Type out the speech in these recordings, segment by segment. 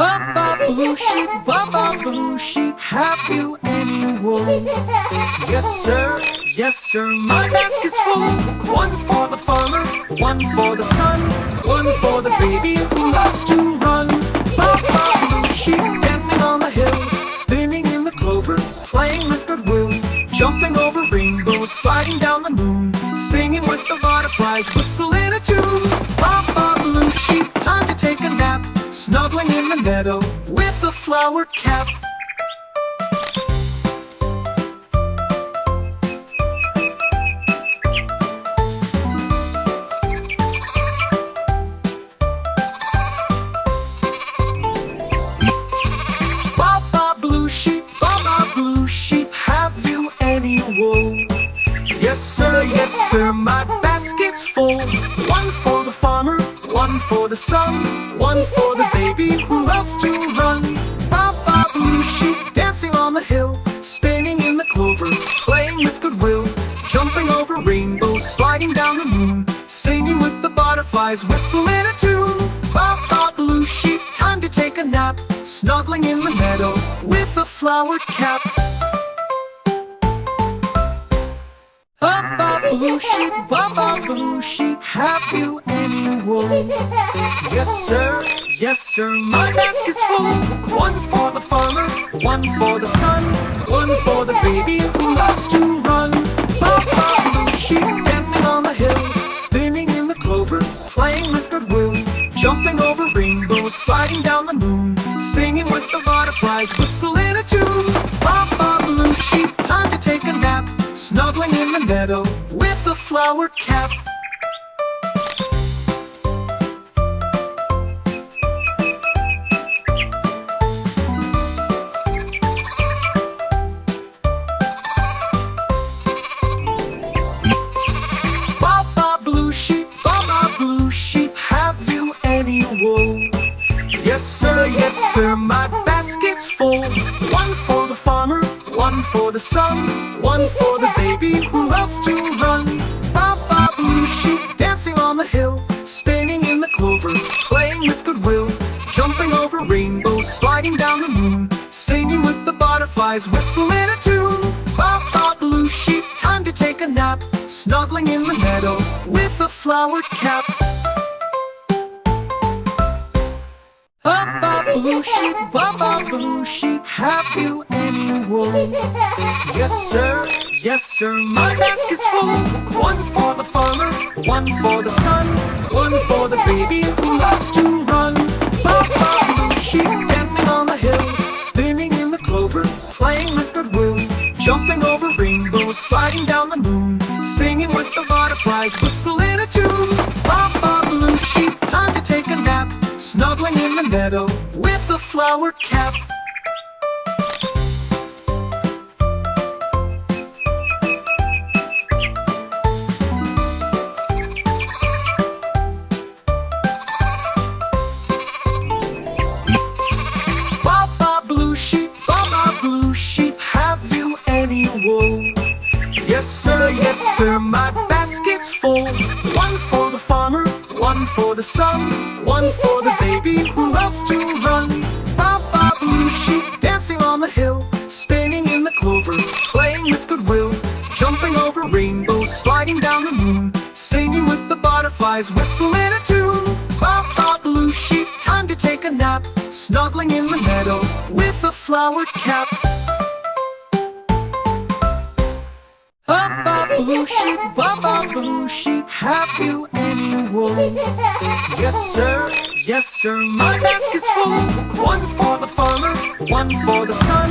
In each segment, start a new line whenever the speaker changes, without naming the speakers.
Baa Baa Blue Sheep, Baa Baa Blue Sheep, have you any wool? Yes sir, my basket's full. One for the farmer, one for the sun, one for the baby who loves to run. Baa Baa Blue Sheep, dancing on the hill, spinning in the clover, playing with goodwill, jumping over rainbows, sliding down the moon, singing with the butterflies, whistling a tune. Baa Baa Blue Sheep, time to take a nap, snuggling in the meadow with a flower cap. Baa Baa Blue Sheep, Baa Baa Blue Sheep, have you any wool? Yes sir, my basket's full. One for the farmer, one for the sun, one for the baby who loves to run. Baa Baa Blue Sheep, dancing on the hill, spinning in the clover, playing with goodwill, jumping over rainbows, sliding down the moon, singing with the butterflies, whistling a tune. Baa Baa Blue Sheep, time to take a nap, snuggling in the meadow with a flower cap. Baa Baa Blue Sheep, Baa Baa Blue Sheep, have you any wool? Yes sir, my basket's full. One for the farmer, one for the sun, one for the baby who loves to run. Baa Baa Blue Sheep, dancing on the hill, spinning in the clover, playing with goodwill, jumping over rainbows, sliding down the moon, singing with the butterflies, whistling a tune. Baa Baa Blue Sheep, time to take a nap, snuggling in the meadow with a flower cap. Baa Baa Blue Sheep, Baa Baa Blue Sheep, have you any wool? Yes sir, my basket's full. One for the farmer, one for the sun, one for the baby who loves to run. Baa Baa Blue Sheep, dancing on the hill, spinning in the clover, playing with goodwill, jumping over rainbows, sliding down the moon, singing with the butterflies, whistling a tune. Baa Baa Blue Sheep, time to take a nap, snuggling in the meadow with a flower cap. Baa Baa Blue Sheep, Baa Baa Blue Sheep, have you any wool? Yes sir, my basket's full. One for the farmer, one for the sun, one for the baby who loves to run. Baa Baa Blue Sheep, dancing on the hill, spinning in the clover, playing with goodwill, jumping over rainbows, sliding down the moon, singing with the butterflies, whistling a tune. Baa Baa Blue Sheep, time to take a nap, snuggling in the meadow with a flower cap. Baa Baa Blue Sheep, Baa Baa Blue Sheep, have you any wool? Yes sir, my basket's full. One for the farmer, one for the sun, one for the baby who loves to run. Baa Baa Blue Sheep, dancing on the hill, spinning in the clover, playing with goodwill, jumping over rainbows, sliding down the moon, singing with the butterflies, whistling a tune. Baa Baa Blue Sheep, time to take a nap, snuggling in the meadow with a flower cap. Baa Baa Blue Sheep, Baa Baa Blue Sheep, have you any wool? Yes sir, my basket's full. One for the farmer, one for the sun,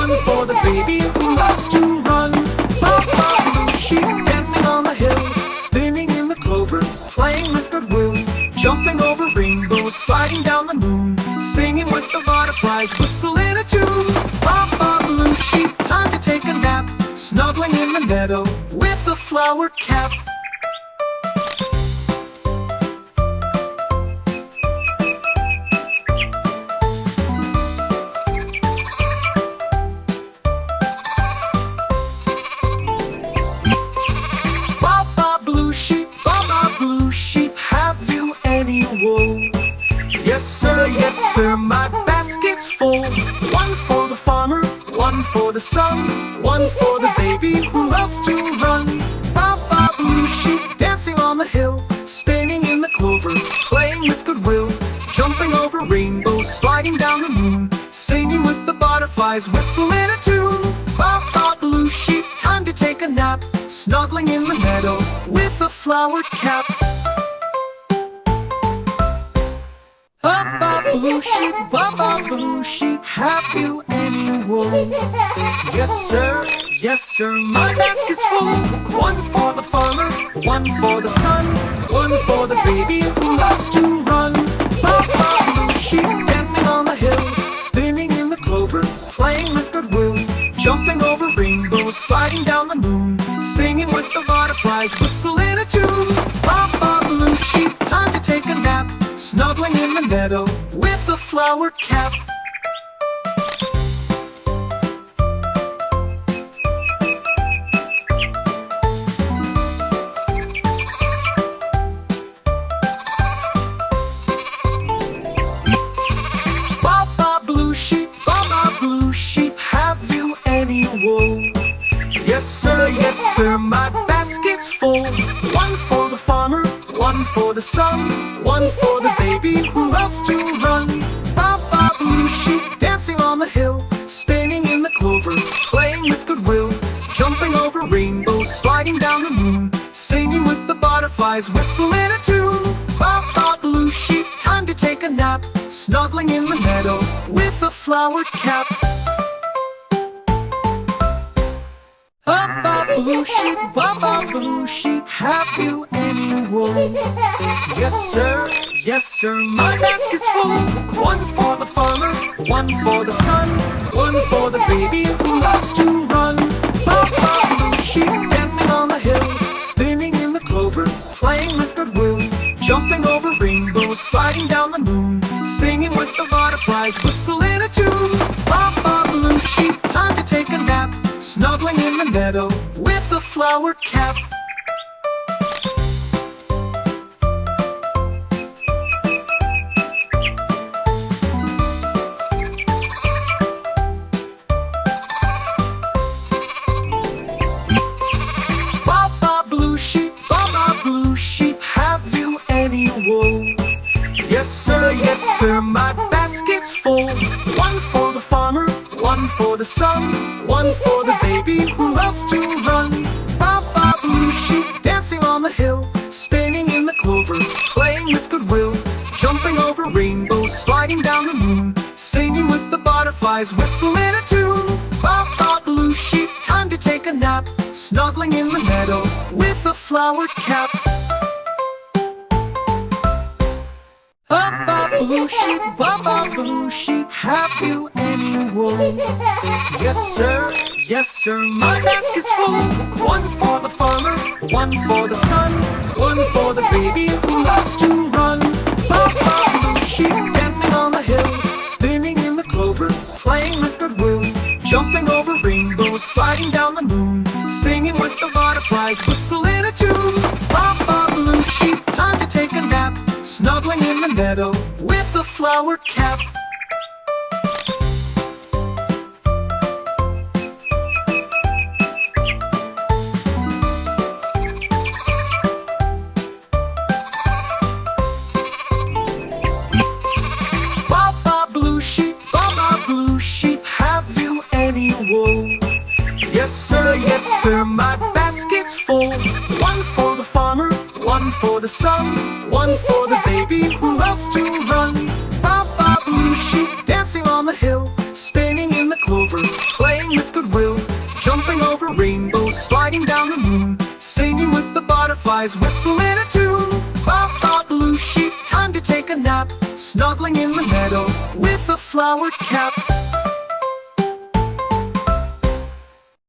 one for the baby who loves to run. Baa Baa Blue Sheep, dancing on the hill, spinning in the clover, playing with goodwill, jumping over rainbows, sliding down the moon, singing with the butterflies, whistling a tune. Baa Baa Blue Sheep, time to take a nap, snuggling in the meadow with a flower cap. Baa Baa Blue Sheep, Baa Baa Blue Sheep, have you any wool? Yes sir, my baskets full. One for the farmer, one for the sun, one for the baby who loves to run. Baa Baa Blue Sheep dancing on the hill, spinning in the clover, playing with goodwill, jumping over rainbows, sliding down the moon, singing with the butterflies, whistling a tune. Baa Baa Blue Sheep, time to take a nap, snuggling in the meadow with a flowered cap. Baa Baa Blue Sheep, Baa Baa Blue Sheep, have you any wool? Yes sir, my basket's full. One for the farmer, one for the sun, one for the baby who loves to run. Baa Baa Blue Sheep dancing on the hill, spinning in the clover, playing with goodwill, jumping over rainbows, sliding down the moon, singing with the butterflies, whistling a tune. Baa Baa Blue Sheep, time to take a nap, snuggling in the meadow with a flowered cap. Baa Baa Blue Sheep, Baa Baa Blue Sheep, have you any wool? Yes sir, my basket's full. One for the farmer, one for the sun, one for the baby who loves to run. Baa Baa Blue Sheep dancing on the hill, spinning in the clover, playing with goodwill, jumping over rainbows, sliding down the moon, singing with the butterflies, whistling a tune. Baa Baa Blue Sheep, time to take a nap, snuggling in the meadow with a flowered cap. Baa Baa Blue Sheep, Baa Baa Blue Sheep, have you any wool? Yes sir, my basket's full. One for the farmer, one for the sun, one for the baby who loves to run. Baa Baa Blue Sheep dancing on the hill, spinning in the clover, playing with goodwill, jumping over rainbows, sliding down the moon, singing with the butterflies, whistling a tune. Baa Baa Blue Sheep, time to take a nap, snuggling in the meadow with a flowered cap. Baa Baa Blue Sheep, Baa Baa Blue Sheep, have you any wool? Yes sir, my basket's full. One for the farmer, one for the sun, one for the baby who loves to run. Baa Baa Blue Sheep dancing on the hill, spinning in the clover, playing with goodwill, jumping over rainbows, sliding down the moon, singing with the butterflies, whistling a tune. Baa Baa Blue Sheep, time to take a nap, snuggling in the meadow with a flowered cap. Baa Baa Blue Sheep, Baa Baa Blue Sheep, have you any wool? Yes sir, my basket's full. One for the farmer, one for the sun, one for the baby who loves to run. Baa Baa Blue Sheep dancing on the hill, spinning in the clover, playing with goodwill, jumping over rainbows, sliding down the moon, singing with the butterflies, whistling a tune. Baa Baa Blue Sheep, time to take a nap, snuggling in the meadow with a flowered cap. Baa Baa Blue Sheep, Baa Baa Blue Sheep, have you any wool? Yes sir, my basket's full. One for the farmer, one for the sun, one for the baby who loves to run. Baa Baa Blue Sheep dancing on the hill, spinning in the clover, playing with goodwill, jumping over rainbows, sliding down the moon, singing with the butterflies, whistling a tune. Baa Baa Blue Sheep, time to take a nap, snuggling in the meadow with a flowered cap.